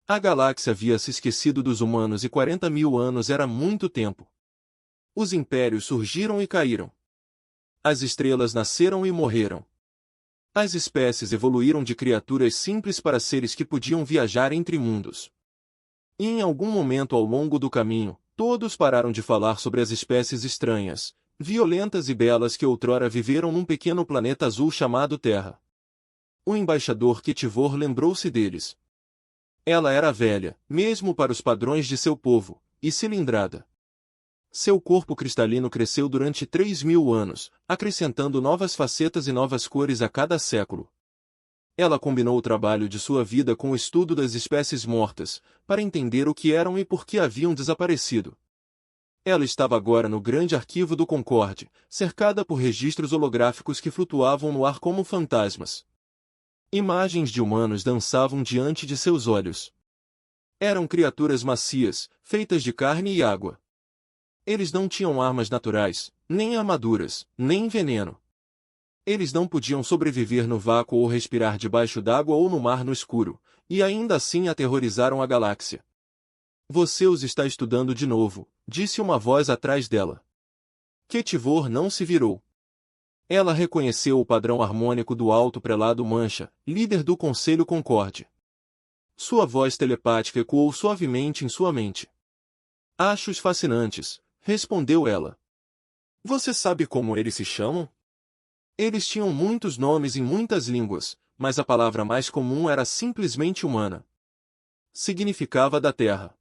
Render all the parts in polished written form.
A galáxia havia se esquecido dos humanos e 40.000 anos era muito tempo. Os impérios surgiram e caíram. As estrelas nasceram e morreram. As espécies evoluíram de criaturas simples para seres que podiam viajar entre mundos. E em algum momento ao longo do caminho, todos pararam de falar sobre as espécies estranhas, violentas e belas que outrora viveram num pequeno planeta azul chamado Terra. O embaixador Ketivor lembrou-se deles. Ela era velha, mesmo para os padrões de seu povo, e cilindrada. Seu corpo cristalino cresceu durante 3.000 anos, acrescentando novas facetas e novas cores a cada século. Ela combinou o trabalho de sua vida com o estudo das espécies mortas, para entender o que eram e por que haviam desaparecido. Ela estava agora no grande arquivo do Concorde, cercada por registros holográficos que flutuavam no ar como fantasmas. Imagens de humanos dançavam diante de seus olhos. Eram criaturas macias, feitas de carne e água. Eles não tinham armas naturais, nem armaduras, nem veneno. Eles não podiam sobreviver no vácuo ou respirar debaixo d'água ou no mar no escuro, e ainda assim aterrorizaram a galáxia. Você os está estudando de novo, disse uma voz atrás dela. Ketivor não se virou. Ela reconheceu o padrão harmônico do alto prelado Mancha, líder do Conselho Concorde. Sua voz telepática ecoou suavemente em sua mente. Acho-os fascinantes, respondeu ela. Você sabe como eles se chamam? Eles tinham muitos nomes em muitas línguas, mas a palavra mais comum era simplesmente humana. Significava da Terra.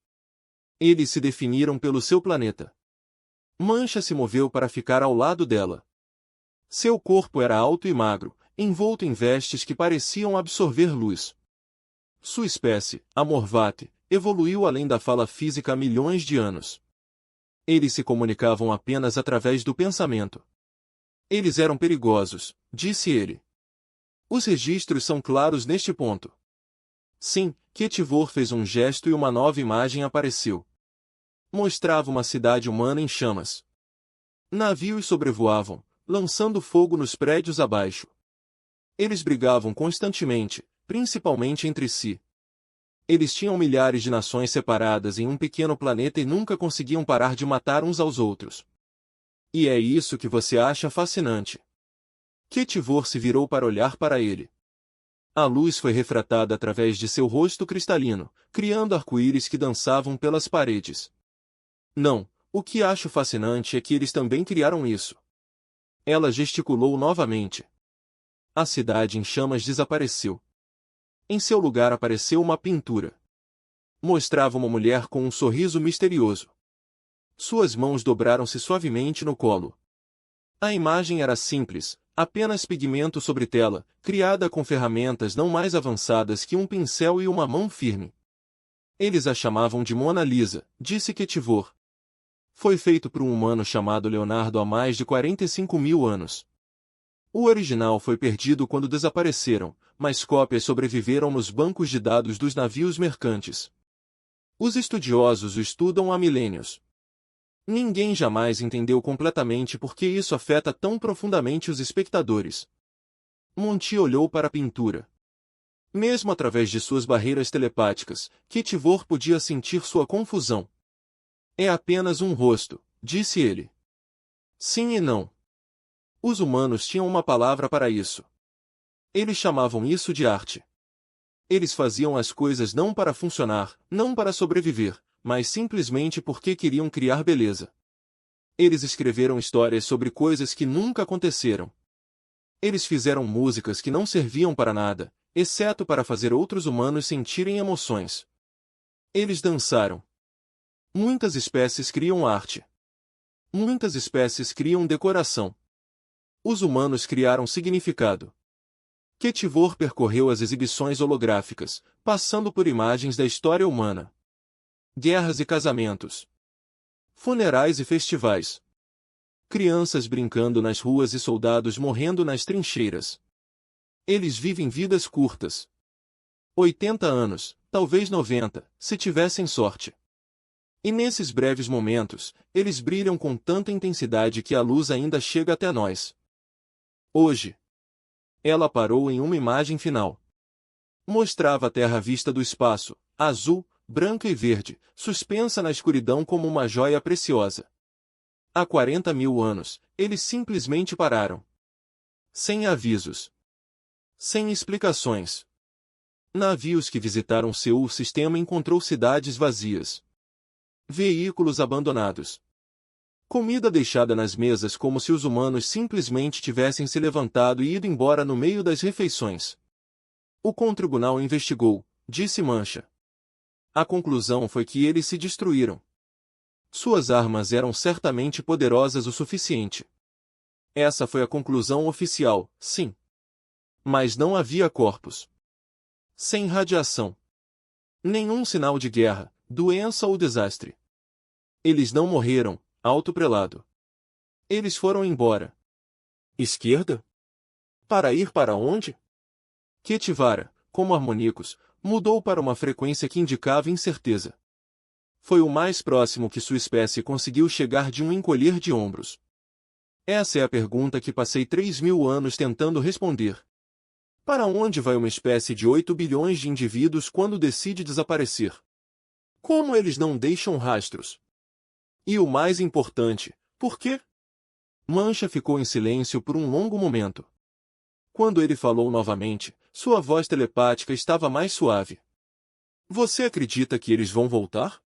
Eles se definiram pelo seu planeta. Mancha se moveu para ficar ao lado dela. Seu corpo era alto e magro, envolto em vestes que pareciam absorver luz. Sua espécie, a Morvat, evoluiu além da fala física há milhões de anos. Eles se comunicavam apenas através do pensamento. Eles eram perigosos, disse ele. Os registros são claros neste ponto. Sim, Ketivor fez um gesto e uma nova imagem apareceu. Mostrava uma cidade humana em chamas. Navios sobrevoavam, lançando fogo nos prédios abaixo. Eles brigavam constantemente, principalmente entre si. Eles tinham milhares de nações separadas em um pequeno planeta e nunca conseguiam parar de matar uns aos outros. E é isso que você acha fascinante. Ketivor se virou para olhar para ele. A luz foi refratada através de seu rosto cristalino, criando arco-íris que dançavam pelas paredes. Não, o que acho fascinante é que eles também criaram isso. Ela gesticulou novamente. A cidade em chamas desapareceu. Em seu lugar apareceu uma pintura. Mostrava uma mulher com um sorriso misterioso. Suas mãos dobraram-se suavemente no colo. A imagem era simples, apenas pigmento sobre tela, criada com ferramentas não mais avançadas que um pincel e uma mão firme. Eles a chamavam de Mona Lisa, disse Ketivor. Foi feito por um humano chamado Leonardo há mais de 45.000 anos. O original foi perdido quando desapareceram, mas cópias sobreviveram nos bancos de dados dos navios mercantes. Os estudiosos o estudam há milênios. Ninguém jamais entendeu completamente por que isso afeta tão profundamente os espectadores. Monty olhou para a pintura. Mesmo através de suas barreiras telepáticas, Ketivor podia sentir sua confusão. É apenas um rosto, disse ele. Sim e não. Os humanos tinham uma palavra para isso. Eles chamavam isso de arte. Eles faziam as coisas não para funcionar, não para sobreviver, mas simplesmente porque queriam criar beleza. Eles escreveram histórias sobre coisas que nunca aconteceram. Eles fizeram músicas que não serviam para nada, exceto para fazer outros humanos sentirem emoções. Eles dançaram. Muitas espécies criam arte. Muitas espécies criam decoração. Os humanos criaram significado. Ketivor percorreu as exibições holográficas, passando por imagens da história humana. Guerras e casamentos. Funerais e festivais. Crianças brincando nas ruas e soldados morrendo nas trincheiras. Eles vivem vidas curtas. 80 anos, talvez 90, se tivessem sorte. E nesses breves momentos, eles brilham com tanta intensidade que a luz ainda chega até nós. Hoje. Ela parou em uma imagem final. Mostrava a Terra vista do espaço, azul, branca e verde, suspensa na escuridão como uma joia preciosa. Há 40.000 anos, eles simplesmente pararam. Sem avisos. Sem explicações. Navios que visitaram Seul, o sistema encontrou cidades vazias. Veículos abandonados. Comida deixada nas mesas como se os humanos simplesmente tivessem se levantado e ido embora no meio das refeições. O contribunal investigou, disse Mancha. A conclusão foi que eles se destruíram. Suas armas eram certamente poderosas o suficiente. Essa foi a conclusão oficial, sim. Mas não havia corpos. Sem radiação. Nenhum sinal de guerra, doença ou desastre. Eles não morreram, alto prelado. Eles foram embora. Esquerda? Para ir para onde? Quetivara, como harmônicos, mudou para uma frequência que indicava incerteza. Foi o mais próximo que sua espécie conseguiu chegar de um encolher de ombros. Essa é a pergunta que passei 3.000 anos tentando responder. Para onde vai uma espécie de 8 bilhões de indivíduos quando decide desaparecer? Como eles não deixam rastros? E o mais importante, por quê? Mancha ficou em silêncio por um longo momento. Quando ele falou novamente, sua voz telepática estava mais suave. Você acredita que eles vão voltar?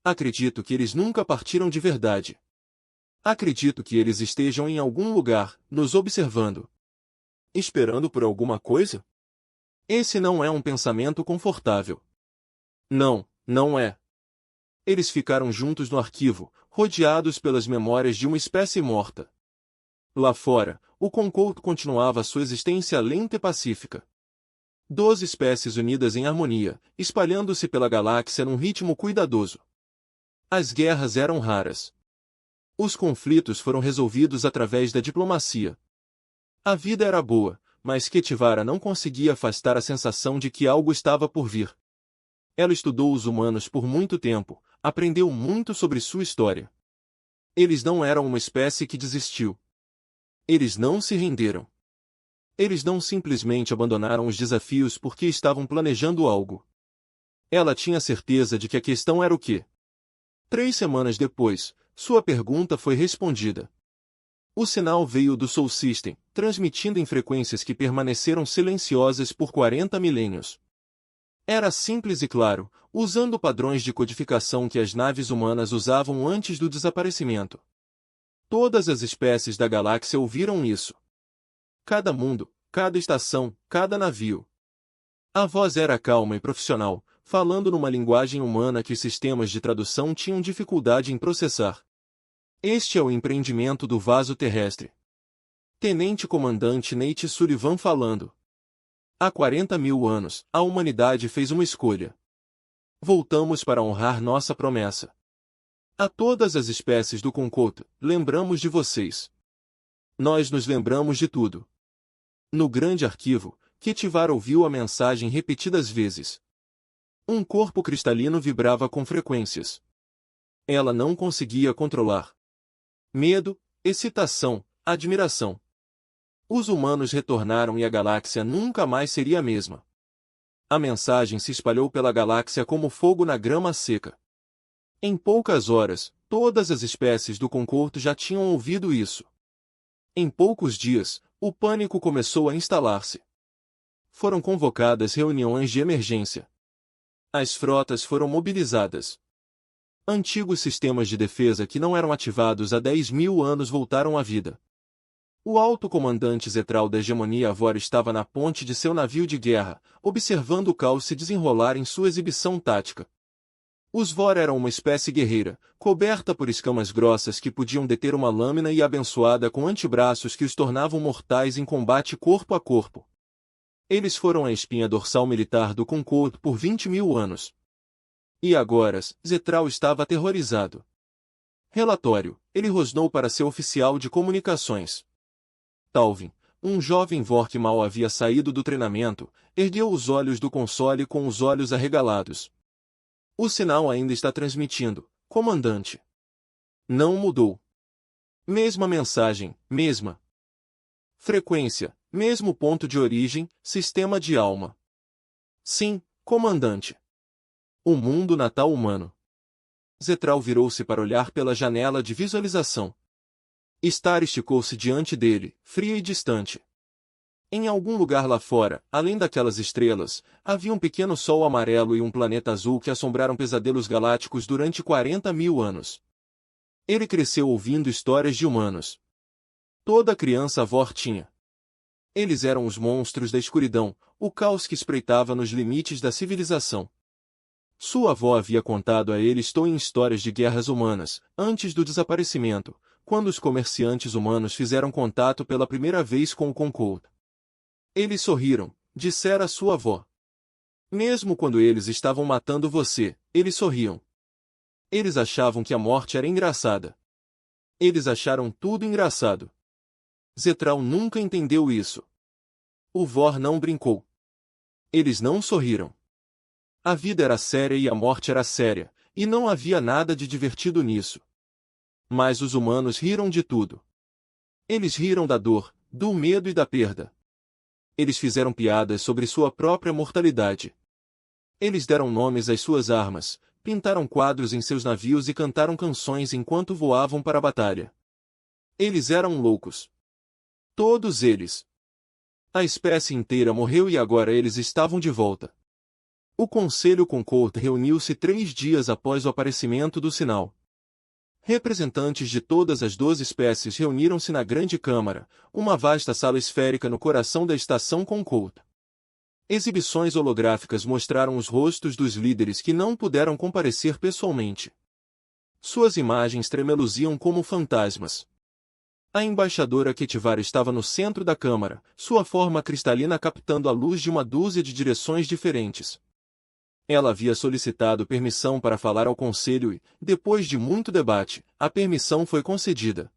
Acredito que eles nunca partiram de verdade. Acredito que eles estejam em algum lugar, nos observando. Esperando por alguma coisa? Esse não é um pensamento confortável. Não, não é. Eles ficaram juntos no arquivo, rodeados pelas memórias de uma espécie morta. Lá fora, o Concouto continuava sua existência lenta e pacífica. 12 espécies unidas em harmonia, espalhando-se pela galáxia num ritmo cuidadoso. As guerras eram raras. Os conflitos foram resolvidos através da diplomacia. A vida era boa, mas Quetivara não conseguia afastar a sensação de que algo estava por vir. Ela estudou os humanos por muito tempo, aprendeu muito sobre sua história. Eles não eram uma espécie que desistiu. Eles não se renderam. Eles não simplesmente abandonaram os desafios porque estavam planejando algo. Ela tinha certeza de que a questão era o quê? 3 semanas depois, sua pergunta foi respondida. O sinal veio do Sol System, transmitindo em frequências que permaneceram silenciosas por 40 milênios. Era simples e claro, usando padrões de codificação que as naves humanas usavam antes do desaparecimento. Todas as espécies da galáxia ouviram isso. Cada mundo, cada estação, cada navio. A voz era calma e profissional, falando numa linguagem humana que os sistemas de tradução tinham dificuldade em processar. Este é o empreendimento do vaso terrestre. Tenente-comandante Nate Sullivan falando. Há 40.000 anos, a humanidade fez uma escolha. Voltamos para honrar nossa promessa. A todas as espécies do Concouto, lembramos de vocês. Nós nos lembramos de tudo. No grande arquivo, Quetivara ouviu a mensagem repetidas vezes. Um corpo cristalino vibrava com frequências. Ela não conseguia controlar. Medo, excitação, admiração. Os humanos retornaram e a galáxia nunca mais seria a mesma. A mensagem se espalhou pela galáxia como fogo na grama seca. Em poucas horas, todas as espécies do Concouto já tinham ouvido isso. Em poucos dias, o pânico começou a instalar-se. Foram convocadas reuniões de emergência. As frotas foram mobilizadas. Antigos sistemas de defesa que não eram ativados há 10.000 anos voltaram à vida. O alto comandante Zetral da hegemonia Avor estava na ponte de seu navio de guerra, observando o caos se desenrolar em sua exibição tática. Os Vor eram uma espécie guerreira, coberta por escamas grossas que podiam deter uma lâmina e abençoada com antebraços que os tornavam mortais em combate corpo a corpo. Eles foram a espinha dorsal militar do Concouto por 20.000 anos. E agora, Zetral estava aterrorizado. Relatório, ele rosnou para seu oficial de comunicações. Talvin, um jovem Vor que mal havia saído do treinamento, ergueu os olhos do console com os olhos arregalados. O sinal ainda está transmitindo, comandante. Não mudou. Mesma mensagem, mesma frequência, mesmo ponto de origem, sistema de alma. Sim, comandante. O mundo natal humano. Zetral virou-se para olhar pela janela de visualização. Star esticou-se diante dele, fria e distante. Em algum lugar lá fora, além daquelas estrelas, havia um pequeno sol amarelo e um planeta azul que assombraram pesadelos galácticos durante 40.000 anos. Ele cresceu ouvindo histórias de humanos. Toda criança avó tinha. Eles eram os monstros da escuridão, o caos que espreitava nos limites da civilização. Sua avó havia contado a ele histórias de guerras humanas, antes do desaparecimento, quando os comerciantes humanos fizeram contato pela primeira vez com o Concord. Eles sorriram, dissera sua avó. Mesmo quando eles estavam matando você, eles sorriam. Eles achavam que a morte era engraçada. Eles acharam tudo engraçado. Zetral nunca entendeu isso. O Vor não brincou. Eles não sorriram. A vida era séria e a morte era séria, e não havia nada de divertido nisso. Mas os humanos riram de tudo. Eles riram da dor, do medo e da perda. Eles fizeram piadas sobre sua própria mortalidade. Eles deram nomes às suas armas, pintaram quadros em seus navios e cantaram canções enquanto voavam para a batalha. Eles eram loucos. Todos eles. A espécie inteira morreu e agora eles estavam de volta. O Conselho Concord reuniu-se 3 dias após o aparecimento do sinal. Representantes de todas as 12 espécies reuniram-se na Grande Câmara, uma vasta sala esférica no coração da estação Concord. Exibições holográficas mostraram os rostos dos líderes que não puderam comparecer pessoalmente. Suas imagens tremeluziam como fantasmas. A embaixadora Ketivar estava no centro da câmara, sua forma cristalina captando a luz de uma dúzia de direções diferentes. Ela havia solicitado permissão para falar ao conselho e, depois de muito debate, a permissão foi concedida.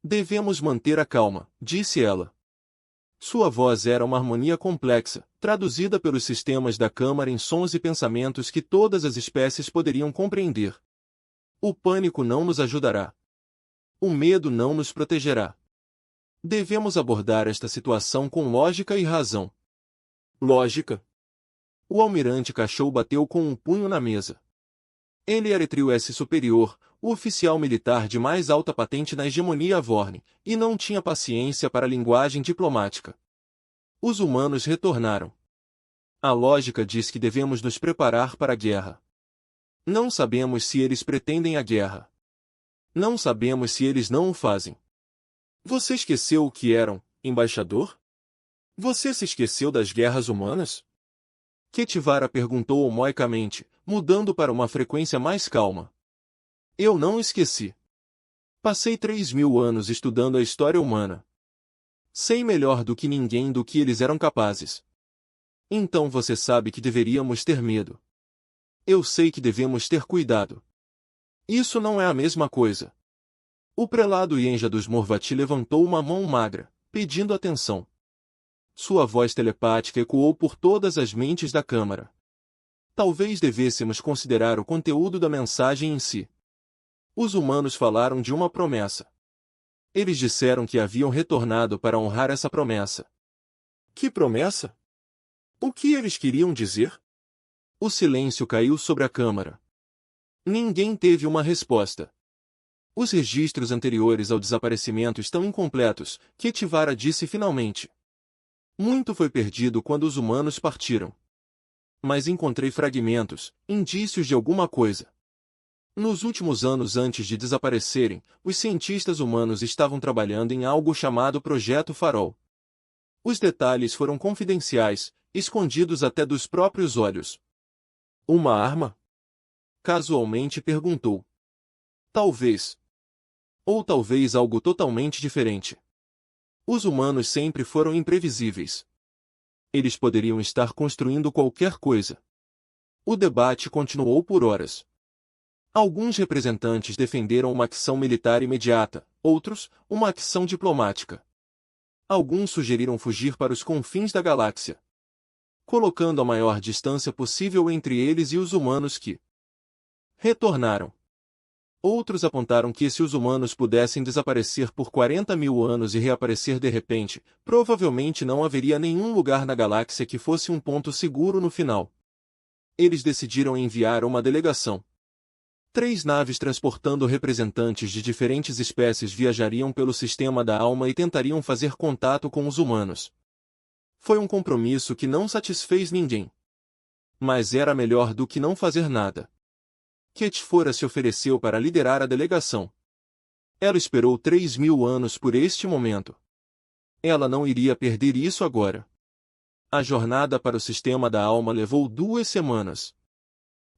Devemos manter a calma, disse ela. Sua voz era uma harmonia complexa, traduzida pelos sistemas da câmara em sons e pensamentos que todas as espécies poderiam compreender. O pânico não nos ajudará. O medo não nos protegerá. Devemos abordar esta situação com lógica e razão. Lógica? O almirante Cachou bateu com um punho na mesa. Ele era trio S superior, o oficial militar de mais alta patente na hegemonia Vorne, e não tinha paciência para a linguagem diplomática. Os humanos retornaram. A lógica diz que devemos nos preparar para a guerra. Não sabemos se eles pretendem a guerra. Não sabemos se eles não o fazem. Você esqueceu o que eram, embaixador? Você se esqueceu das guerras humanas? Ketivara perguntou homoicamente, mudando para uma frequência mais calma. Eu não esqueci. Passei 3.000 anos estudando a história humana. Sei melhor do que ninguém do que eles eram capazes. Então você sabe que deveríamos ter medo. Eu sei que devemos ter cuidado. Isso não é a mesma coisa. O prelado Yenja dos Morvati levantou uma mão magra, pedindo atenção. Sua voz telepática ecoou por todas as mentes da câmara. Talvez devêssemos considerar o conteúdo da mensagem em si. Os humanos falaram de uma promessa. Eles disseram que haviam retornado para honrar essa promessa. Que promessa? O que eles queriam dizer? O silêncio caiu sobre a câmara. Ninguém teve uma resposta. Os registros anteriores ao desaparecimento estão incompletos, Ketivara disse finalmente. Muito foi perdido quando os humanos partiram. Mas encontrei fragmentos, indícios de alguma coisa. Nos últimos anos antes de desaparecerem, os cientistas humanos estavam trabalhando em algo chamado Projeto Farol. Os detalhes foram confidenciais, escondidos até dos próprios olhos. Uma arma? Casualmente perguntou. Talvez. Ou talvez algo totalmente diferente. Os humanos sempre foram imprevisíveis. Eles poderiam estar construindo qualquer coisa. O debate continuou por horas. Alguns representantes defenderam uma ação militar imediata, outros, uma ação diplomática. Alguns sugeriram fugir para os confins da galáxia, colocando a maior distância possível entre eles e os humanos que retornaram. Outros apontaram que se os humanos pudessem desaparecer por 40.000 anos e reaparecer de repente, provavelmente não haveria nenhum lugar na galáxia que fosse um ponto seguro no final. Eles decidiram enviar uma delegação. 3 naves transportando representantes de diferentes espécies viajariam pelo sistema da alma e tentariam fazer contato com os humanos. Foi um compromisso que não satisfez ninguém. Mas era melhor do que não fazer nada. Ketfora se ofereceu para liderar a delegação. Ela esperou 3.000 anos por este momento. Ela não iria perder isso agora. A jornada para o sistema da alma levou 2 semanas.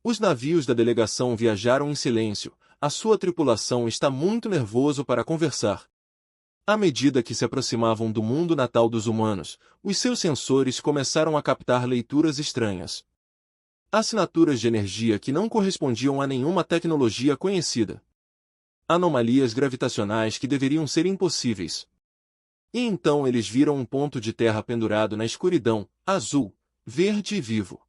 Os navios da delegação viajaram em silêncio, a sua tripulação está muito nervoso para conversar. À medida que se aproximavam do mundo natal dos humanos, os seus sensores começaram a captar leituras estranhas. Assinaturas de energia que não correspondiam a nenhuma tecnologia conhecida. Anomalias gravitacionais que deveriam ser impossíveis. E então eles viram um ponto de terra pendurado na escuridão, azul, verde e vivo.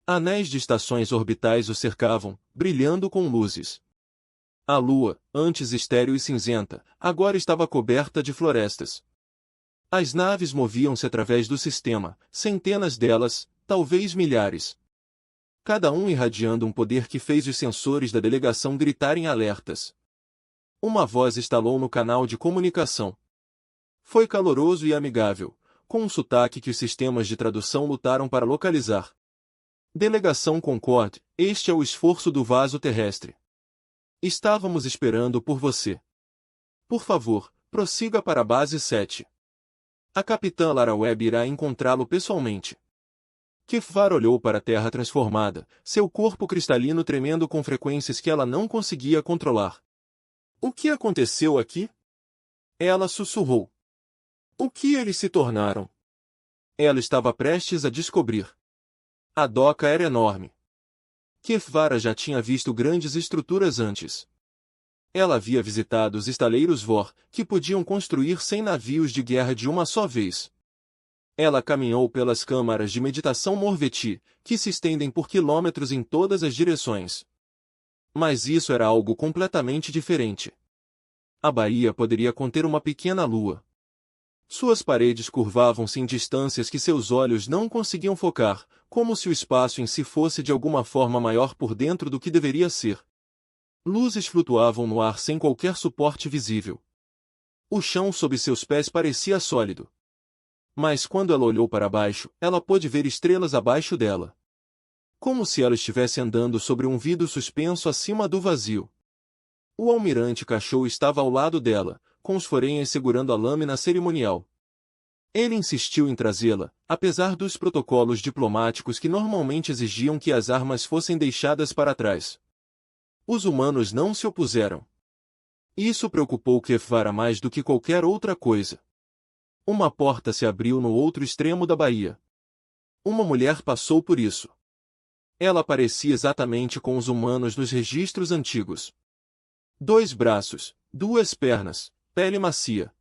Anéis de estações orbitais o cercavam, brilhando com luzes. A Lua, antes estéril e cinzenta, agora estava coberta de florestas. As naves moviam-se através do sistema, centenas delas, talvez milhares. Cada um irradiando um poder que fez os sensores da delegação gritarem alertas. Uma voz estalou no canal de comunicação. Foi caloroso e amigável, com um sotaque que os sistemas de tradução lutaram para localizar. Delegação Concorde, este é o esforço do vaso terrestre. Estávamos esperando por você. Por favor, prossiga para a base 7. A capitã Lara Webb irá encontrá-lo pessoalmente. Kefvar olhou para a terra transformada, seu corpo cristalino tremendo com frequências que ela não conseguia controlar. O que aconteceu aqui? Ela sussurrou. O que eles se tornaram? Ela estava prestes a descobrir. A doca era enorme. Kefvara já tinha visto grandes estruturas antes. Ela havia visitado os estaleiros Vor, que podiam construir 100 navios de guerra de uma só vez. Ela caminhou pelas câmaras de meditação Morveti, que se estendem por quilômetros em todas as direções. Mas isso era algo completamente diferente. A baía poderia conter uma pequena lua. Suas paredes curvavam-se em distâncias que seus olhos não conseguiam focar, como se o espaço em si fosse de alguma forma maior por dentro do que deveria ser. Luzes flutuavam no ar sem qualquer suporte visível. O chão sob seus pés parecia sólido. Mas quando ela olhou para baixo, ela pôde ver estrelas abaixo dela. Como se ela estivesse andando sobre um vidro suspenso acima do vazio. O almirante Cachou estava ao lado dela, com os forenhas segurando a lâmina cerimonial. Ele insistiu em trazê-la, apesar dos protocolos diplomáticos que normalmente exigiam que as armas fossem deixadas para trás. Os humanos não se opuseram. Isso preocupou Kefvara mais do que qualquer outra coisa. Uma porta se abriu no outro extremo da baía. Uma mulher passou por isso. Ela parecia exatamente com os humanos nos registros antigos. 2 braços, 2 pernas, pele macia.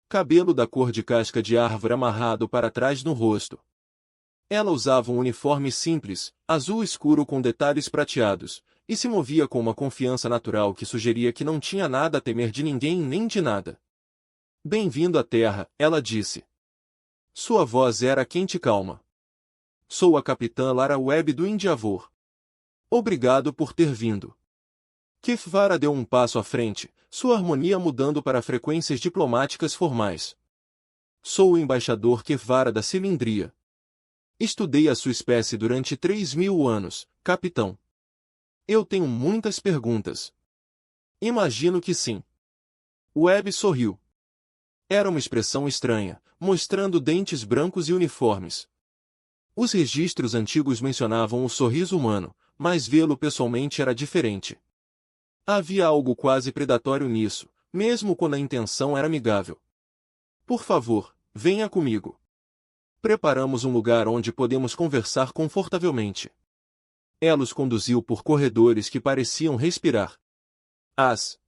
Cabelo da cor de casca de árvore amarrado para trás no rosto. Ela usava um uniforme simples, azul escuro com detalhes prateados, e se movia com uma confiança natural que sugeria que não tinha nada a temer de ninguém nem de nada. Bem-vindo à Terra, ela disse. Sua voz era quente e calma. Sou a capitã Lara Webb do Indiavor. Obrigado por ter vindo. Kefvara deu um passo à frente, sua harmonia mudando para frequências diplomáticas formais. Sou o embaixador Kefvara da Cilindria. Estudei a sua espécie durante 3.000 anos, capitão. Eu tenho muitas perguntas. Imagino que sim. Webb sorriu. Era uma expressão estranha, mostrando dentes brancos e uniformes. Os registros antigos mencionavam o sorriso humano, mas vê-lo pessoalmente era diferente. Havia algo quase predatório nisso, mesmo quando a intenção era amigável. Por favor, venha comigo. Preparamos um lugar onde podemos conversar confortavelmente. Ela os conduziu por corredores que pareciam respirar. As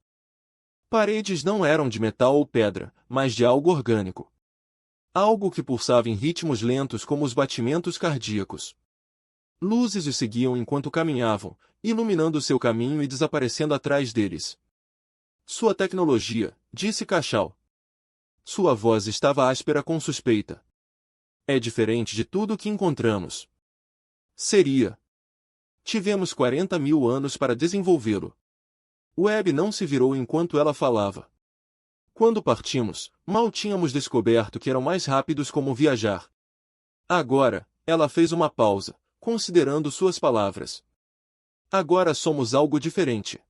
paredes não eram de metal ou pedra, mas de algo orgânico. Algo que pulsava em ritmos lentos como os batimentos cardíacos. Luzes os seguiam enquanto caminhavam, iluminando seu caminho e desaparecendo atrás deles. Sua tecnologia, disse Cachal. Sua voz estava áspera com suspeita. É diferente de tudo o que encontramos. Seria Tivemos 40.000 anos para desenvolvê-lo. Webb não se virou enquanto ela falava. Quando partimos, mal tínhamos descoberto que eram mais rápidos como viajar. Agora, ela fez uma pausa, considerando suas palavras. Agora somos algo diferente.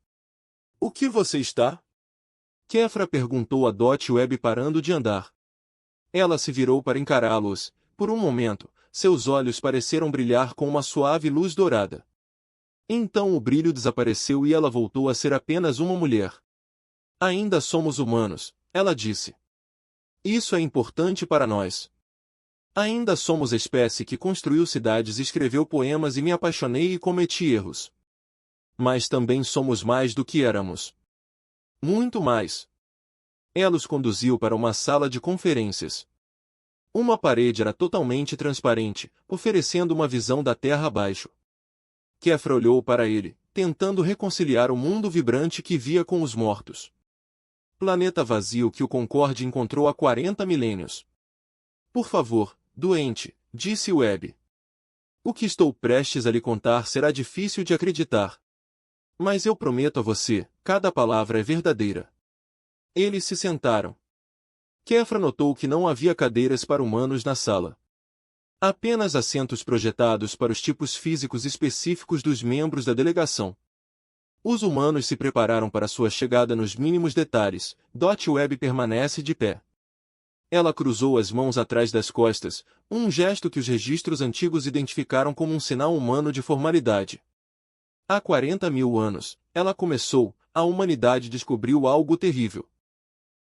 O que você está? Kefra perguntou a Dot Webb parando de andar. Ela se virou para encará-los. Por um momento, seus olhos pareceram brilhar com uma suave luz dourada. Então o brilho desapareceu e ela voltou a ser apenas uma mulher. Ainda somos humanos, ela disse. Isso é importante para nós. Ainda somos a espécie que construiu cidades e escreveu poemas e me apaixonei e cometi erros. Mas também somos mais do que éramos. Muito mais. Ela os conduziu para uma sala de conferências. Uma parede era totalmente transparente, oferecendo uma visão da terra abaixo. Kefra olhou para ele, tentando reconciliar o mundo vibrante que via com os mortos. Planeta vazio que o Concorde encontrou há 40 milênios. Por favor, doente, disse Webb. O que estou prestes a lhe contar será difícil de acreditar. Mas eu prometo a você, cada palavra é verdadeira. Eles se sentaram. Kefra notou que não havia cadeiras para humanos na sala. Apenas assentos projetados para os tipos físicos específicos dos membros da delegação. Os humanos se prepararam para sua chegada nos mínimos detalhes. Dot Webb permanece de pé. Ela cruzou as mãos atrás das costas, um gesto que os registros antigos identificaram como um sinal humano de formalidade. Há 40.000 anos, ela começou, a humanidade descobriu algo terrível.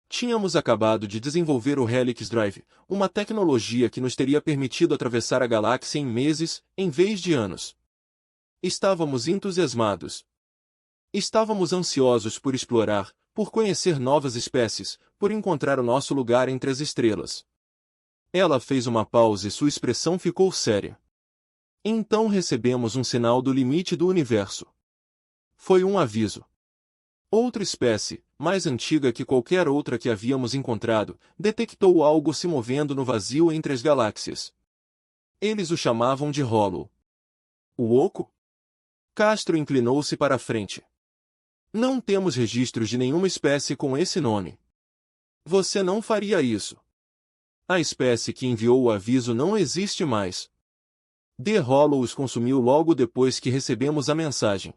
Tínhamos acabado de desenvolver o Helix Drive, uma tecnologia que nos teria permitido atravessar a galáxia em meses, em vez de anos. Estávamos entusiasmados. Estávamos ansiosos por explorar, por conhecer novas espécies, por encontrar o nosso lugar entre as estrelas. Ela fez uma pausa e sua expressão ficou séria. Então recebemos um sinal do limite do universo. Foi um aviso. Outra espécie, mais antiga que qualquer outra que havíamos encontrado, detectou algo se movendo no vazio entre as galáxias. Eles o chamavam de Hollow. O oco? Castro inclinou-se para a frente. Não temos registros de nenhuma espécie com esse nome. Você não faria isso. A espécie que enviou o aviso não existe mais. The Hollow os consumiu logo depois que recebemos a mensagem.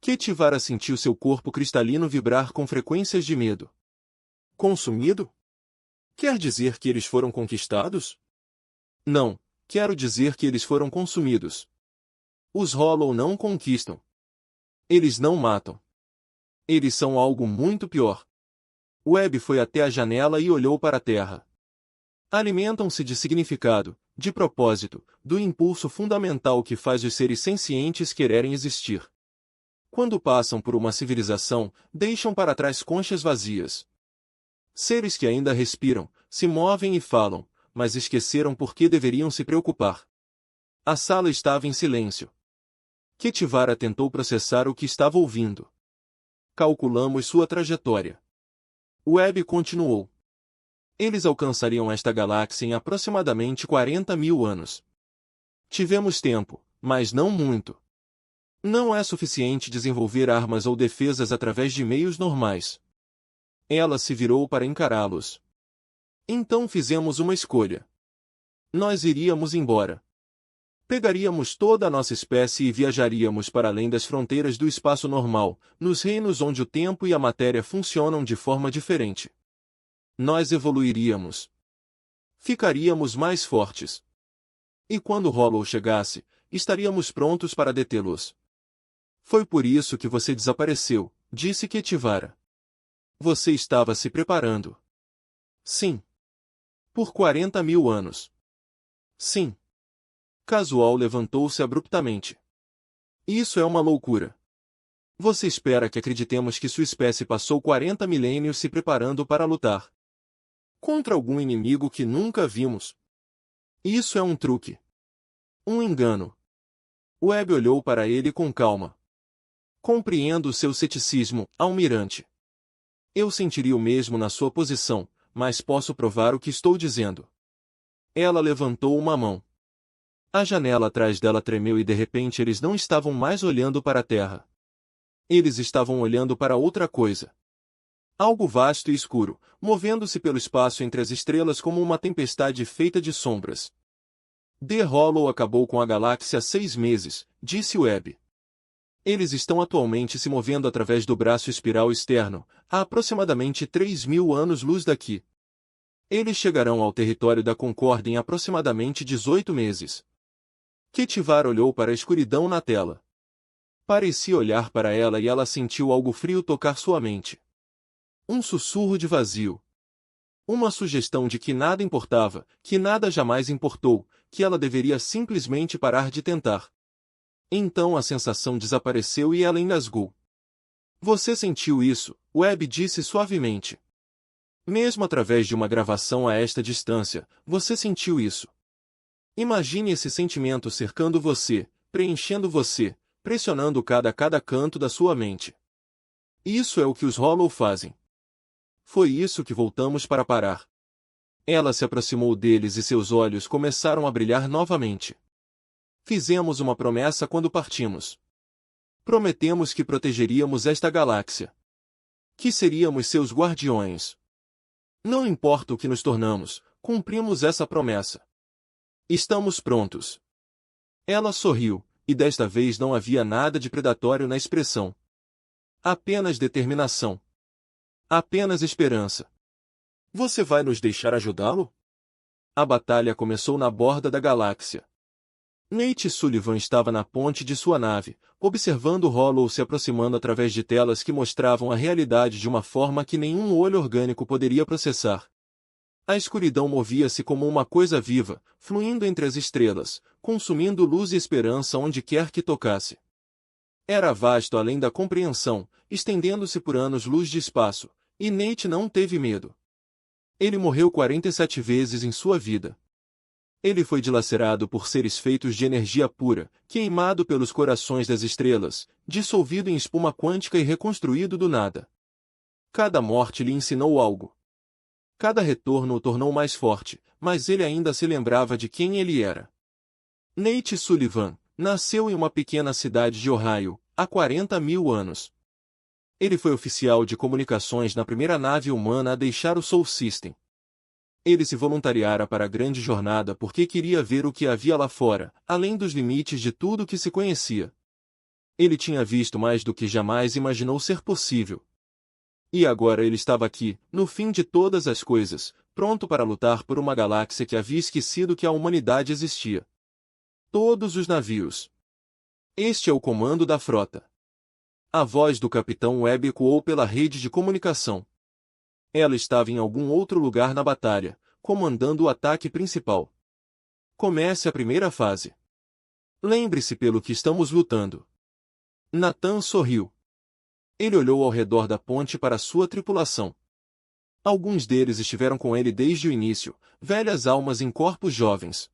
Ketivara sentiu seu corpo cristalino vibrar com frequências de medo. Consumido? Quer dizer que eles foram conquistados? Não, quero dizer que eles foram consumidos. Os Hollow não conquistam. Eles não matam. Eles são algo muito pior. Webb foi até a janela e olhou para a Terra. Alimentam-se de significado, de propósito, do impulso fundamental que faz os seres sencientes quererem existir. Quando passam por uma civilização, deixam para trás conchas vazias. Seres que ainda respiram, se movem e falam, mas esqueceram por que deveriam se preocupar. A sala estava em silêncio. Ketivara tentou processar o que estava ouvindo. Calculamos sua trajetória. Webb continuou. Eles alcançariam esta galáxia em aproximadamente 40.000 anos. Tivemos tempo, mas não muito. Não é suficiente desenvolver armas ou defesas através de meios normais. Ela se virou para encará-los. Então fizemos uma escolha. Nós iríamos embora. Pegaríamos toda a nossa espécie e viajaríamos para além das fronteiras do espaço normal, nos reinos onde o tempo e a matéria funcionam de forma diferente. Nós evoluiríamos. Ficaríamos mais fortes. E quando Hollow chegasse, estaríamos prontos para detê-los. Foi por isso que você desapareceu, disse Ketivara. Você estava se preparando. Sim. Por 40.000 anos. Sim. Casual levantou-se abruptamente. Isso é uma loucura. Você espera que acreditemos que sua espécie passou 40 milênios se preparando para lutar contra algum inimigo que nunca vimos? Isso é um truque. Um engano. Webb olhou para ele com calma. Compreendo o seu ceticismo, almirante. Eu sentiria o mesmo na sua posição, mas posso provar o que estou dizendo. Ela levantou uma mão. A janela atrás dela tremeu e de repente eles não estavam mais olhando para a Terra. Eles estavam olhando para outra coisa. Algo vasto e escuro, movendo-se pelo espaço entre as estrelas como uma tempestade feita de sombras. The Hollow acabou com a galáxia há 6 meses, disse Webb. Eles estão atualmente se movendo através do braço espiral externo, a aproximadamente 3.000 anos-luz daqui. Eles chegarão ao território da Concórdia em aproximadamente 18 meses. Ketivar olhou para a escuridão na tela. Parecia olhar para ela e ela sentiu algo frio tocar sua mente. Um sussurro de vazio. Uma sugestão de que nada importava, que nada jamais importou, que ela deveria simplesmente parar de tentar. Então a sensação desapareceu e ela engasgou. Você sentiu isso, Webb disse suavemente. Mesmo através de uma gravação a esta distância, você sentiu isso. Imagine esse sentimento cercando você, preenchendo você, pressionando cada canto da sua mente. Isso é o que os Hollow fazem. Foi isso que voltamos para parar. Ela se aproximou deles e seus olhos começaram a brilhar novamente. Fizemos uma promessa quando partimos. Prometemos que protegeríamos esta galáxia. Que seríamos seus guardiões. Não importa o que nos tornamos, cumprimos essa promessa. Estamos prontos. Ela sorriu, e desta vez não havia nada de predatório na expressão. Apenas determinação. Apenas esperança. Você vai nos deixar ajudá-lo? A batalha começou na borda da galáxia. Nate Sullivan estava na ponte de sua nave, observando o Hollow se aproximando através de telas que mostravam a realidade de uma forma que nenhum olho orgânico poderia processar. A escuridão movia-se como uma coisa viva, fluindo entre as estrelas, consumindo luz e esperança onde quer que tocasse. Era vasto além da compreensão, estendendo-se por anos-luz de espaço, e Nate não teve medo. Ele morreu 47 vezes em sua vida. Ele foi dilacerado por seres feitos de energia pura, queimado pelos corações das estrelas, dissolvido em espuma quântica e reconstruído do nada. Cada morte lhe ensinou algo. Cada retorno o tornou mais forte, mas ele ainda se lembrava de quem ele era. Nate Sullivan nasceu em uma pequena cidade de Ohio, há 40.000 anos. Ele foi oficial de comunicações na primeira nave humana a deixar o Sol System. Ele se voluntariara para a grande jornada porque queria ver o que havia lá fora, além dos limites de tudo o que se conhecia. Ele tinha visto mais do que jamais imaginou ser possível. E agora ele estava aqui, no fim de todas as coisas, pronto para lutar por uma galáxia que havia esquecido que a humanidade existia. Todos os navios. Este é o comando da frota. A voz do capitão Webb ecoou pela rede de comunicação. Ela estava em algum outro lugar na batalha, comandando o ataque principal. Comece a primeira fase. Lembre-se pelo que estamos lutando. Nathan sorriu. Ele olhou ao redor da ponte para sua tripulação. Alguns deles estiveram com ele desde o início, velhas almas em corpos jovens.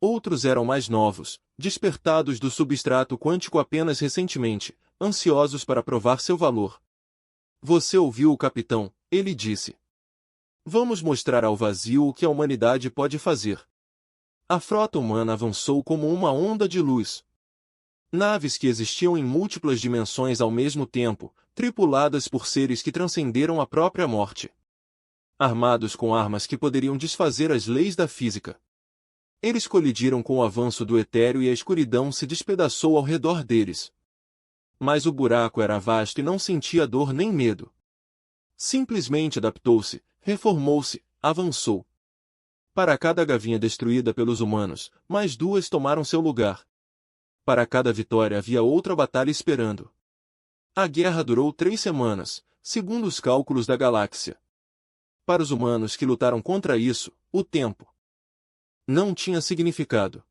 Outros eram mais novos, despertados do substrato quântico apenas recentemente, ansiosos para provar seu valor. Você ouviu o capitão, ele disse. Vamos mostrar ao vazio o que a humanidade pode fazer. A frota humana avançou como uma onda de luz. Naves que existiam em múltiplas dimensões ao mesmo tempo, tripuladas por seres que transcenderam a própria morte. Armados com armas que poderiam desfazer as leis da física. Eles colidiram com o avanço do etéreo e a escuridão se despedaçou ao redor deles. Mas o buraco era vasto e não sentia dor nem medo. Simplesmente adaptou-se, reformou-se, avançou. Para cada gavinha destruída pelos humanos, mais 2 tomaram seu lugar. Para cada vitória havia outra batalha esperando. A guerra durou 3 semanas, segundo os cálculos da galáxia. Para os humanos que lutaram contra isso, o tempo não tinha significado.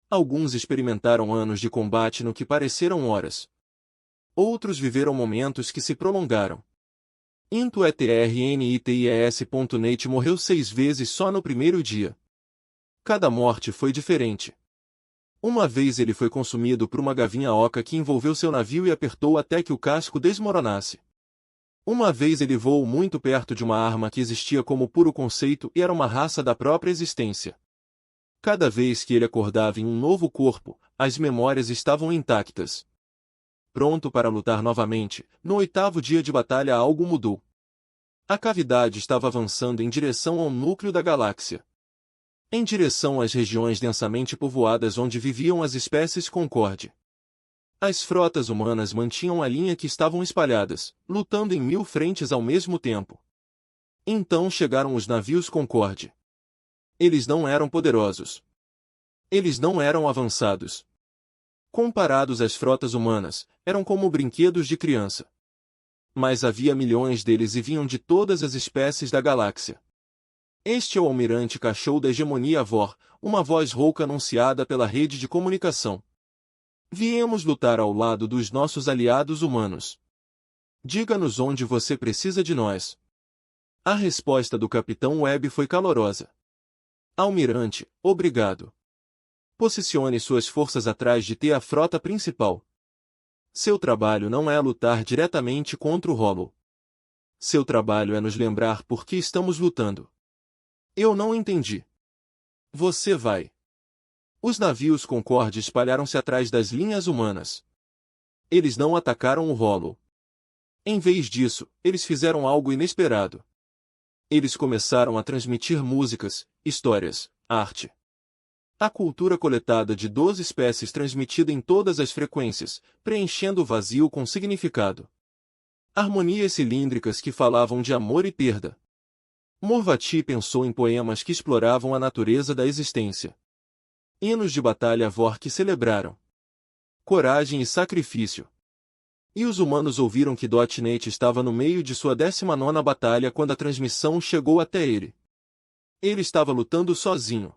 Alguns experimentaram anos de combate no que pareceram horas. Outros viveram momentos que se prolongaram. Intuetrnities.net morreu 6 vezes só no primeiro dia. Cada morte foi diferente. Uma vez ele foi consumido por uma gavinha oca que envolveu seu navio e apertou até que o casco desmoronasse. Uma vez ele voou muito perto de uma arma que existia como puro conceito e era uma raça da própria existência. Cada vez que ele acordava em um novo corpo, as memórias estavam intactas. Pronto para lutar novamente, no 8º dia de batalha algo mudou. A cavidade estava avançando em direção ao núcleo da galáxia. Em direção às regiões densamente povoadas onde viviam as espécies Concorde. As frotas humanas mantinham a linha que estavam espalhadas, lutando em 1000 frentes ao mesmo tempo. Então chegaram os navios Concorde. Eles não eram poderosos. Eles não eram avançados. Comparados às frotas humanas, eram como brinquedos de criança. Mas havia milhões deles e vinham de todas as espécies da galáxia. Este é o almirante Cachou da Hegemonia Vor, uma voz rouca anunciada pela rede de comunicação. Viemos lutar ao lado dos nossos aliados humanos. Diga-nos onde você precisa de nós. A resposta do Capitão Webb foi calorosa. Almirante, obrigado. Posicione suas forças atrás de a frota principal. Seu trabalho não é lutar diretamente contra o Hollow. Seu trabalho é nos lembrar por que estamos lutando. Eu não entendi. Você vai. Os navios Concorde espalharam-se atrás das linhas humanas. Eles não atacaram o Hollow. Em vez disso, eles fizeram algo inesperado. Eles começaram a transmitir músicas, histórias, arte. A cultura coletada de 12 espécies transmitida em todas as frequências, preenchendo o vazio com significado. Harmonias cilíndricas que falavam de amor e perda. Morvati pensou em poemas que exploravam a natureza da existência. Hinos de batalha Vor que celebraram coragem e sacrifício. E os humanos ouviram que Dotnet estava no meio de sua 19ª batalha quando a transmissão chegou até ele. Ele estava lutando sozinho.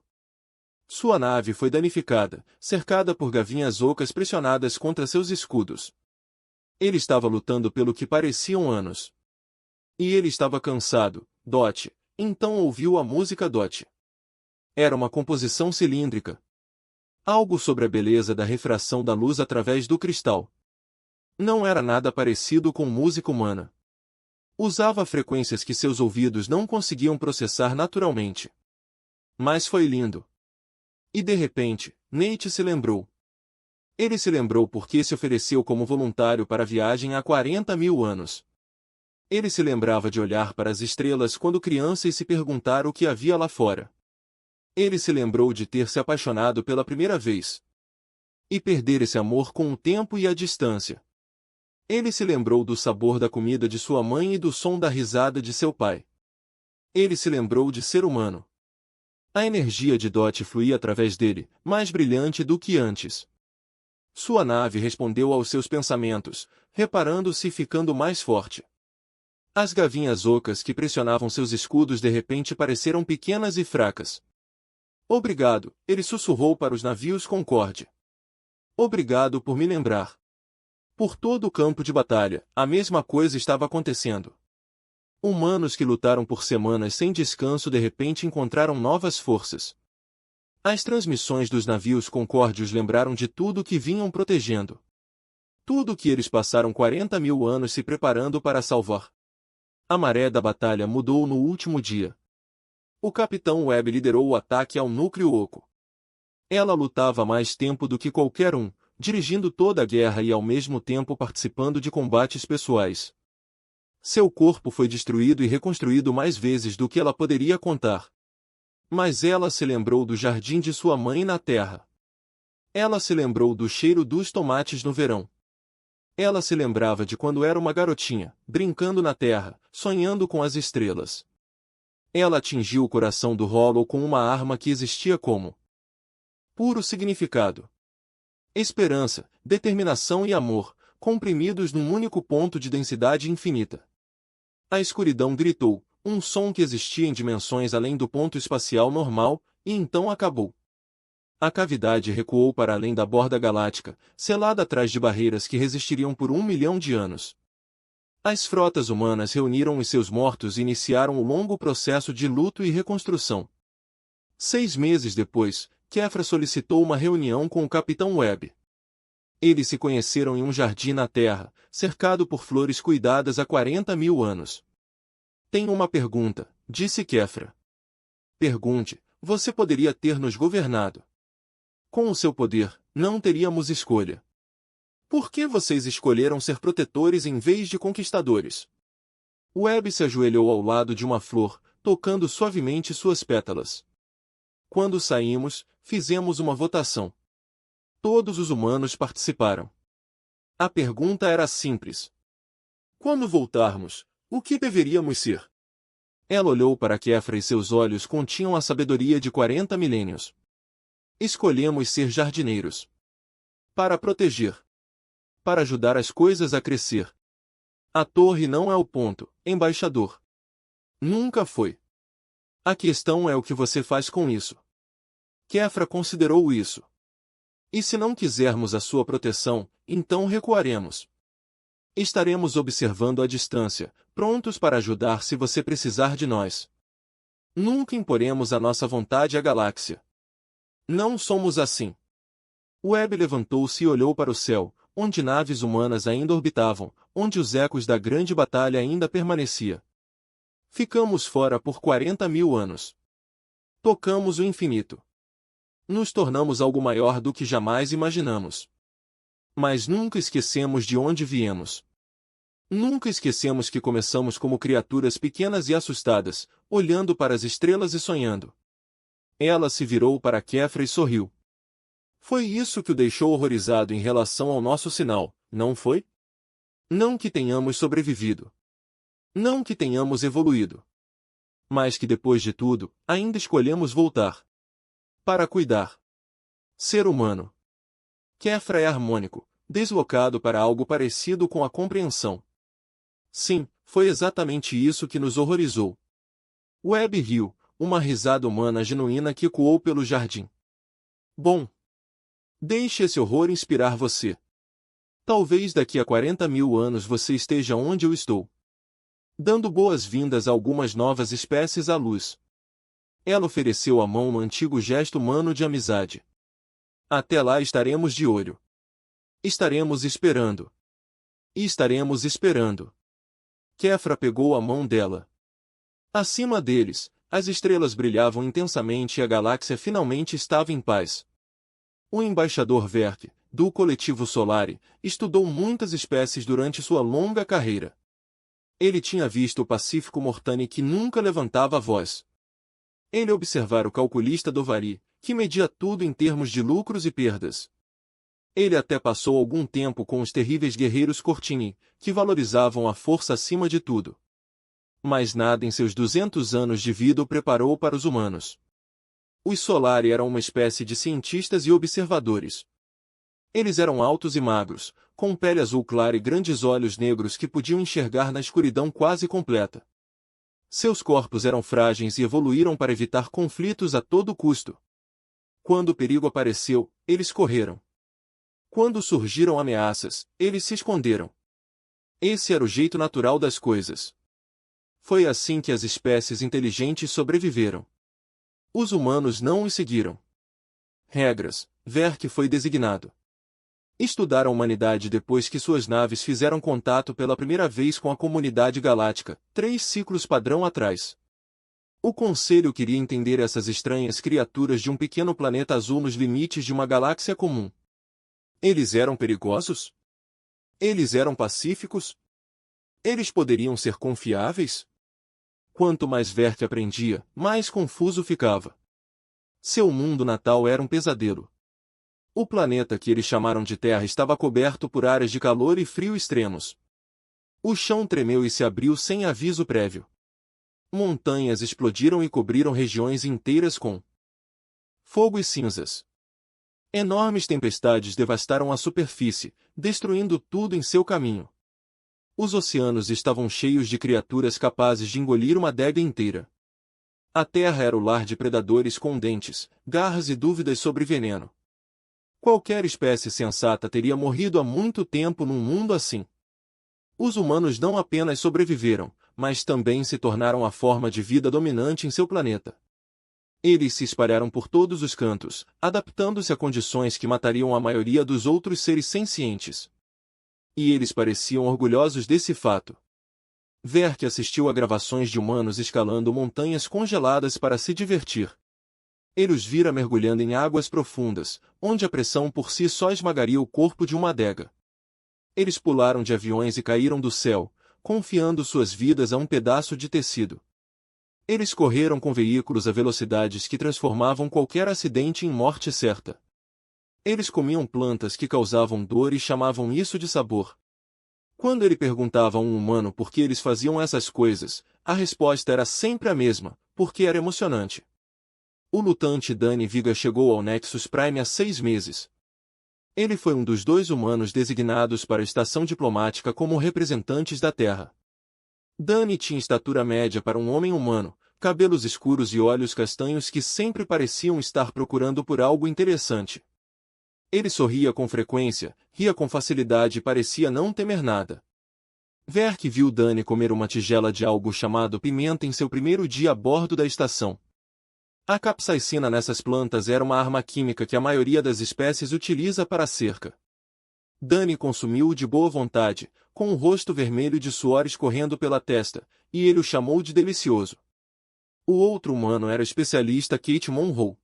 Sua nave foi danificada, cercada por gavinhas ocas pressionadas contra seus escudos. Ele estava lutando pelo que pareciam anos. E ele estava cansado, Dot, então ouviu a música Dot. Era uma composição cilíndrica. Algo sobre a beleza da refração da luz através do cristal. Não era nada parecido com música humana. Usava frequências que seus ouvidos não conseguiam processar naturalmente. Mas foi lindo. E de repente, Nate se lembrou. Ele se lembrou porque se ofereceu como voluntário para a viagem há 40.000 anos. Ele se lembrava de olhar para as estrelas quando criança e se perguntar o que havia lá fora. Ele se lembrou de ter se apaixonado pela primeira vez. E perder esse amor com o tempo e a distância. Ele se lembrou do sabor da comida de sua mãe e do som da risada de seu pai. Ele se lembrou de ser humano. A energia de Dot fluía através dele, mais brilhante do que antes. Sua nave respondeu aos seus pensamentos, reparando-se e ficando mais forte. As gavinhas ocas que pressionavam seus escudos de repente pareceram pequenas e fracas. Obrigado, ele sussurrou para os navios Concorde. Obrigado por me lembrar. Por todo o campo de batalha, a mesma coisa estava acontecendo. Humanos que lutaram por semanas sem descanso de repente encontraram novas forças. As transmissões dos navios Concorde os lembraram de tudo que vinham protegendo. Tudo que eles passaram 40.000 anos se preparando para salvar. A maré da batalha mudou no último dia. O Capitão Webb liderou o ataque ao núcleo oco. Ela lutava mais tempo do que qualquer um, dirigindo toda a guerra e ao mesmo tempo participando de combates pessoais. Seu corpo foi destruído e reconstruído mais vezes do que ela poderia contar. Mas ela se lembrou do jardim de sua mãe na terra. Ela se lembrou do cheiro dos tomates no verão. Ela se lembrava de quando era uma garotinha, brincando na terra, sonhando com as estrelas. Ela atingiu o coração do Hollow com uma arma que existia como puro significado. Esperança, determinação e amor, comprimidos num único ponto de densidade infinita. A escuridão gritou, um som que existia em dimensões além do ponto espacial normal, e então acabou. A cavidade recuou para além da borda galáctica, selada atrás de barreiras que resistiriam por 1 milhão de anos. As frotas humanas reuniram os seus mortos e iniciaram o longo processo de luto e reconstrução. 6 meses depois, Kefra solicitou uma reunião com o Capitão Webb. Eles se conheceram em um jardim na Terra, cercado por flores cuidadas há 40.000 anos. Tenho uma pergunta, disse Kefra. Pergunte, você poderia ter nos governado. Com o seu poder, não teríamos escolha. Por que vocês escolheram ser protetores em vez de conquistadores? Webb se ajoelhou ao lado de uma flor, tocando suavemente suas pétalas. Quando saímos, fizemos uma votação. Todos os humanos participaram. A pergunta era simples. Quando voltarmos, o que deveríamos ser? Ela olhou para Kefra e seus olhos continham a sabedoria de 40 milênios. Escolhemos ser jardineiros. Para proteger. Para ajudar as coisas a crescer. A torre não é o ponto, embaixador. Nunca foi. A questão é o que você faz com isso. Kefra considerou isso. E se não quisermos a sua proteção, então recuaremos. Estaremos observando à distância, prontos para ajudar se você precisar de nós. Nunca imporemos a nossa vontade à galáxia. Não somos assim. Webb levantou-se e olhou para o céu, onde naves humanas ainda orbitavam, onde os ecos da grande batalha ainda permanecia. Ficamos fora por 40 mil anos. Tocamos o infinito. Nos tornamos algo maior do que jamais imaginamos. Mas nunca esquecemos de onde viemos. Nunca esquecemos que começamos como criaturas pequenas e assustadas, olhando para as estrelas e sonhando. Ela se virou para Kefra e sorriu. Foi isso que o deixou horrorizado em relação ao nosso sinal, não foi? Não que tenhamos sobrevivido. Não que tenhamos evoluído. Mas que depois de tudo, ainda escolhemos voltar. Para cuidar. Ser humano. Kefra é harmônico, deslocado para algo parecido com a compreensão. Sim, foi exatamente isso que nos horrorizou. Webb riu, uma risada humana genuína que ecoou pelo jardim. Bom. Deixe esse horror inspirar você. Talvez daqui a 40 mil anos você esteja onde eu estou. Dando boas-vindas a algumas novas espécies à luz. Ela ofereceu a mão no antigo gesto humano de amizade. Até lá estaremos de olho. Estaremos esperando. E estaremos esperando. Kefra pegou a mão dela. Acima deles, as estrelas brilhavam intensamente e a galáxia finalmente estava em paz. O embaixador Verk, do coletivo Solari, estudou muitas espécies durante sua longa carreira. Ele tinha visto o Pacífico Mortani que nunca levantava a voz. Ele observara o calculista Dovari, que media tudo em termos de lucros e perdas. Ele até passou algum tempo com os terríveis guerreiros Cortini, que valorizavam a força acima de tudo. Mas nada em seus 200 anos de vida o preparou para os humanos. Os Solari eram uma espécie de cientistas e observadores. Eles eram altos e magros, com pele azul clara e grandes olhos negros que podiam enxergar na escuridão quase completa. Seus corpos eram frágeis e evoluíram para evitar conflitos a todo custo. Quando o perigo apareceu, eles correram. Quando surgiram ameaças, eles se esconderam. Esse era o jeito natural das coisas. Foi assim que as espécies inteligentes sobreviveram. Os humanos não os seguiram. Regras, Verk foi designado. Estudar a humanidade depois que suas naves fizeram contato pela primeira vez com a comunidade galáctica, 3 ciclos padrão atrás. O Conselho queria entender essas estranhas criaturas de um pequeno planeta azul nos limites de uma galáxia comum. Eles eram perigosos? Eles eram pacíficos? Eles poderiam ser confiáveis? Quanto mais Verk aprendia, mais confuso ficava. Seu mundo natal era um pesadelo. O planeta que eles chamaram de Terra estava coberto por áreas de calor e frio extremos. O chão tremeu e se abriu sem aviso prévio. Montanhas explodiram e cobriram regiões inteiras com fogo e cinzas. Enormes tempestades devastaram a superfície, destruindo tudo em seu caminho. Os oceanos estavam cheios de criaturas capazes de engolir uma adega inteira. A Terra era o lar de predadores com dentes, garras e dúvidas sobre veneno. Qualquer espécie sensata teria morrido há muito tempo num mundo assim. Os humanos não apenas sobreviveram, mas também se tornaram a forma de vida dominante em seu planeta. Eles se espalharam por todos os cantos, adaptando-se a condições que matariam a maioria dos outros seres sencientes. E eles pareciam orgulhosos desse fato. Verk assistiu a gravações de humanos escalando montanhas congeladas para se divertir. Ele os vira mergulhando em águas profundas, onde a pressão por si só esmagaria o corpo de uma adega. Eles pularam de aviões e caíram do céu, confiando suas vidas a um pedaço de tecido. Eles correram com veículos a velocidades que transformavam qualquer acidente em morte certa. Eles comiam plantas que causavam dor e chamavam isso de sabor. Quando ele perguntava a um humano por que eles faziam essas coisas, a resposta era sempre a mesma: porque era emocionante. O lutante Danny Viga chegou ao Nexus Prime há 6 meses. Ele foi um dos 2 humanos designados para a estação diplomática como representantes da Terra. Danny tinha estatura média para um homem humano, cabelos escuros e olhos castanhos que sempre pareciam estar procurando por algo interessante. Ele sorria com frequência, ria com facilidade e parecia não temer nada. Verk viu Danny comer uma tigela de algo chamado pimenta em seu primeiro dia a bordo da estação. A capsaicina nessas plantas era uma arma química que a maioria das espécies utiliza para a cerca. Danny consumiu-o de boa vontade, com o rosto vermelho de suor escorrendo pela testa, e ele o chamou de delicioso. O outro humano era a especialista Kate Monroe.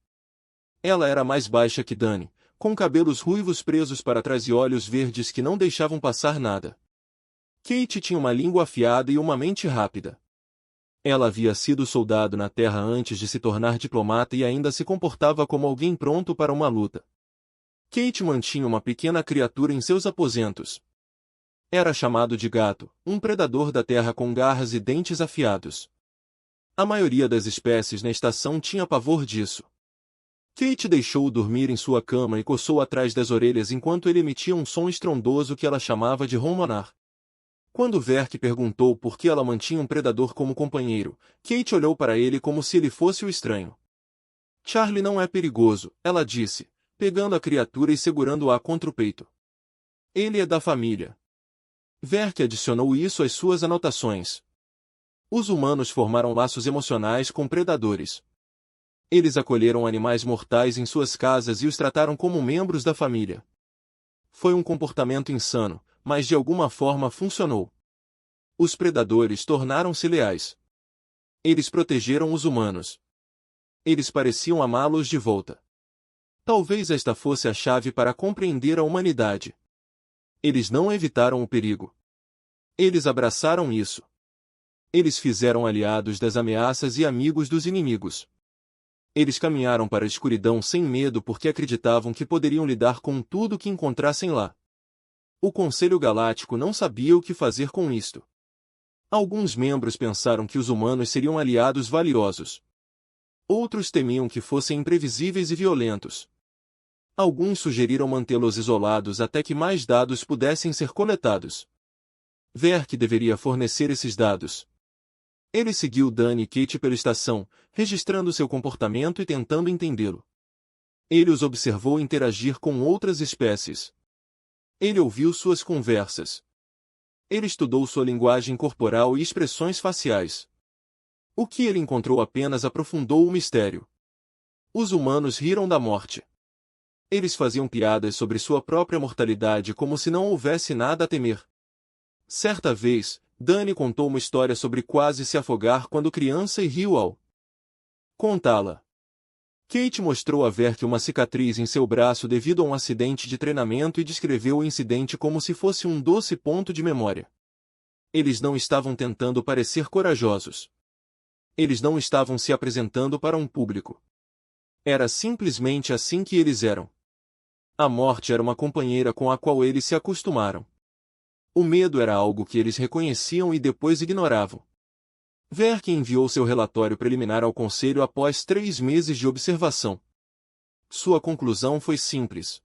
Ela era mais baixa que Danny, com cabelos ruivos presos para trás e olhos verdes que não deixavam passar nada. Kate tinha uma língua afiada e uma mente rápida. Ela havia sido soldado na Terra antes de se tornar diplomata e ainda se comportava como alguém pronto para uma luta. Kate mantinha uma pequena criatura em seus aposentos. Era chamado de gato, um predador da terra com garras e dentes afiados. A maioria das espécies na estação tinha pavor disso. Kate deixou-o dormir em sua cama e coçou atrás das orelhas enquanto ele emitia um som estrondoso que ela chamava de ronronar. Quando Verk perguntou por que ela mantinha um predador como companheiro, Kate olhou para ele como se ele fosse o estranho. Charlie não é perigoso, ela disse, pegando a criatura e segurando-a contra o peito. Ele é da família. Verk adicionou isso às suas anotações. Os humanos formaram laços emocionais com predadores. Eles acolheram animais mortais em suas casas e os trataram como membros da família. Foi um comportamento insano, mas de alguma forma funcionou. Os predadores tornaram-se leais. Eles protegeram os humanos. Eles pareciam amá-los de volta. Talvez esta fosse a chave para compreender a humanidade. Eles não evitaram o perigo. Eles abraçaram isso. Eles fizeram aliados das ameaças e amigos dos inimigos. Eles caminharam para a escuridão sem medo porque acreditavam que poderiam lidar com tudo que encontrassem lá. O Conselho Galáctico não sabia o que fazer com isto. Alguns membros pensaram que os humanos seriam aliados valiosos. Outros temiam que fossem imprevisíveis e violentos. Alguns sugeriram mantê-los isolados até que mais dados pudessem ser coletados. Verk deveria fornecer esses dados. Ele seguiu Danny e Kate pela estação, registrando seu comportamento e tentando entendê-lo. Ele os observou interagir com outras espécies. Ele ouviu suas conversas. Ele estudou sua linguagem corporal e expressões faciais. O que ele encontrou apenas aprofundou o mistério. Os humanos riram da morte. Eles faziam piadas sobre sua própria mortalidade como se não houvesse nada a temer. Certa vez, Danny contou uma história sobre quase se afogar quando criança e riu ao contá-la. Kate mostrou a Verk uma cicatriz em seu braço devido a um acidente de treinamento e descreveu o incidente como se fosse um doce ponto de memória. Eles não estavam tentando parecer corajosos. Eles não estavam se apresentando para um público. Era simplesmente assim que eles eram. A morte era uma companheira com a qual eles se acostumaram. O medo era algo que eles reconheciam e depois ignoravam. Verk enviou seu relatório preliminar ao Conselho após 3 meses de observação. Sua conclusão foi simples.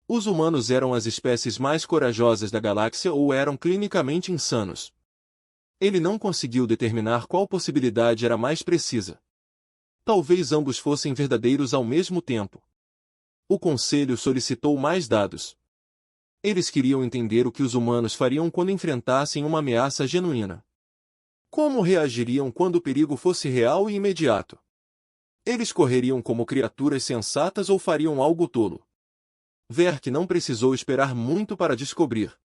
Os humanos eram as espécies mais corajosas da galáxia ou eram clinicamente insanos. Ele não conseguiu determinar qual possibilidade era mais precisa. Talvez ambos fossem verdadeiros ao mesmo tempo. O Conselho solicitou mais dados. Eles queriam entender o que os humanos fariam quando enfrentassem uma ameaça genuína. Como reagiriam quando o perigo fosse real e imediato? Eles correriam como criaturas sensatas ou fariam algo tolo? Verk não precisou esperar muito para descobrir.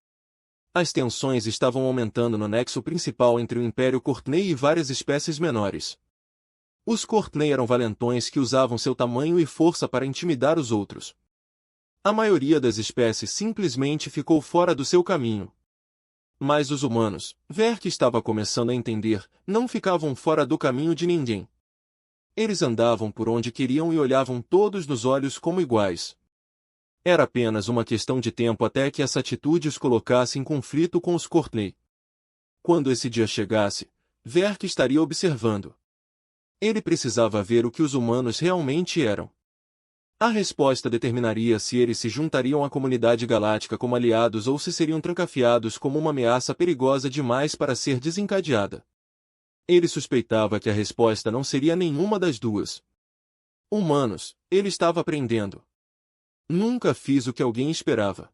As tensões estavam aumentando no nexo principal entre o Império Courtney e várias espécies menores. Os Courtney eram valentões que usavam seu tamanho e força para intimidar os outros. A maioria das espécies simplesmente ficou fora do seu caminho. Mas os humanos, Verk estava começando a entender, não ficavam fora do caminho de ninguém. Eles andavam por onde queriam e olhavam todos nos olhos como iguais. Era apenas uma questão de tempo até que essa atitude os colocasse em conflito com os Courtney. Quando esse dia chegasse, Verk estaria observando. Ele precisava ver o que os humanos realmente eram. A resposta determinaria se eles se juntariam à comunidade galáctica como aliados ou se seriam trancafiados como uma ameaça perigosa demais para ser desencadeada. Ele suspeitava que a resposta não seria nenhuma das duas. Humanos, ele estava aprendendo. Nunca fiz o que alguém esperava.